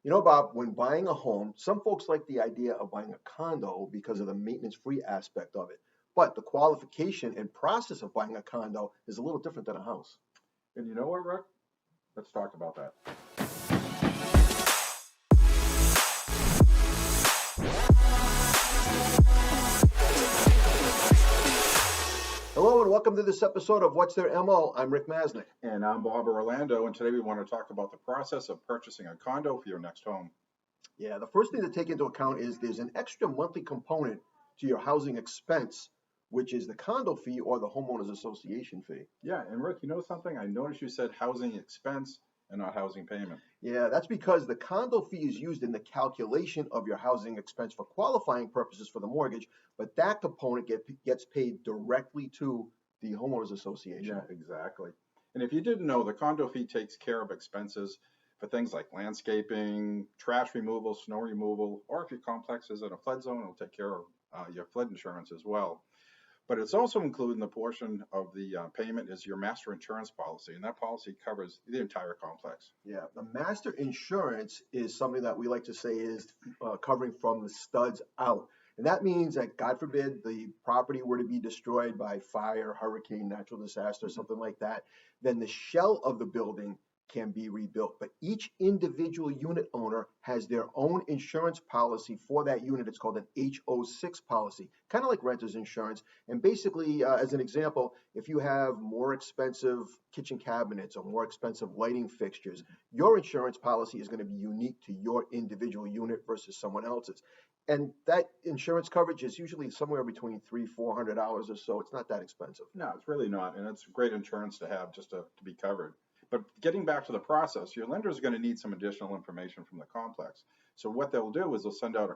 You know, Bob, when buying a home, some folks like the idea of buying a condo because of the maintenance-free aspect of it. But the qualification and process of buying a condo is a little different than a house. And you know what, Rick? Let's talk about that. Hello and welcome to this episode of What's Their MO? I'm Rick Masnick. And I'm Bob Orlando, and today we want to talk about the process of purchasing a condo for your next home. Yeah, the first thing to take into account is there's an extra monthly component to your housing expense, which is the condo fee or the homeowners association fee. Yeah, and Rick, you know something? I noticed you said housing expense and not housing payment. Yeah, that's because the condo fee is used in the calculation of your housing expense for qualifying purposes for the mortgage, but that component gets paid directly to the homeowners association. Yeah, exactly. And if you didn't know, the condo fee takes care of expenses for things like landscaping, trash removal, snow removal, or if your complex is in a flood zone, it'll take care of your flood insurance as well. But it's also included in the portion of the payment is your master insurance policy, and that policy covers the entire complex. Yeah, the master insurance is something that we like to say is covering from the studs out. And that means that, God forbid, the property were to be destroyed by fire, hurricane, natural disaster, something like that, then the shell of the building can be rebuilt. But each individual unit owner has their own insurance policy for that unit. It's called an HO6 policy, kind of like renter's insurance. And basically, as an example, if you have more expensive kitchen cabinets or more expensive lighting fixtures, your insurance policy is going to be unique to your individual unit versus someone else's. And that insurance coverage is usually somewhere between $300-400 or so. It's not that expensive. No, it's really not, and it's great insurance to have just to be covered. But getting back to the process, your lender is going to need some additional information from the complex. So what they'll do is they'll send out a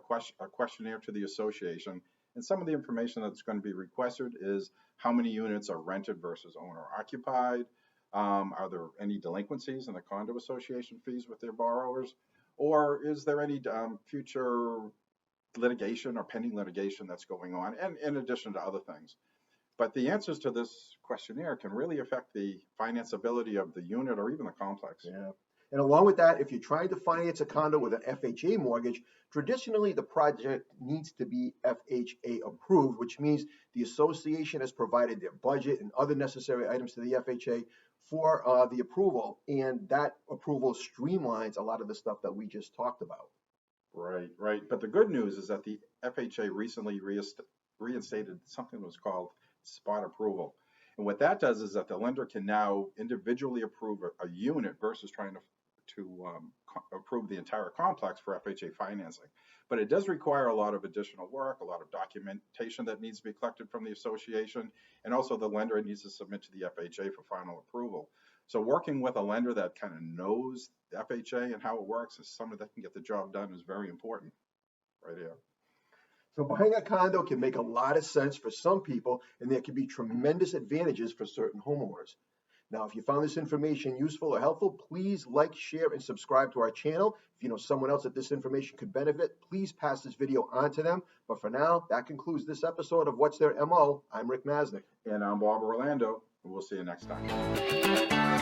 questionnaire to the association, and some of the information that's going to be requested is how many units are rented versus owner occupied. Are there any delinquencies in the condo association fees with their borrowers? Or is there any future litigation or pending litigation that's going on, and in addition to other things? But the answers to this questionnaire can really affect the financeability of the unit or even the complex. Yeah. And along with that, if you're trying to finance a condo with an FHA mortgage, traditionally the project needs to be FHA approved, which means the association has provided their budget and other necessary items to the FHA for the approval. And that approval streamlines a lot of the stuff that we just talked about. Right, right. But the good news is that the FHA recently reinstated something that was called spot approval. And what that does is that the lender can now individually approve a unit versus trying to approve the entire complex for FHA financing. But it does require a lot of additional work, a lot of documentation that needs to be collected from the association, and also the lender needs to submit to the FHA for final approval. So working with a lender that kind of knows the FHA and how it works, is someone that can get the job done, is very important right here. So buying a condo can make a lot of sense for some people, and there can be tremendous advantages for certain homeowners. Now, if you found this information useful or helpful, please like, share, and subscribe to our channel. If you know someone else that this information could benefit, please pass this video on to them. But for now, that concludes this episode of What's Their MO? I'm Rick Masnick. And I'm Bob Orlando, and we'll see you next time.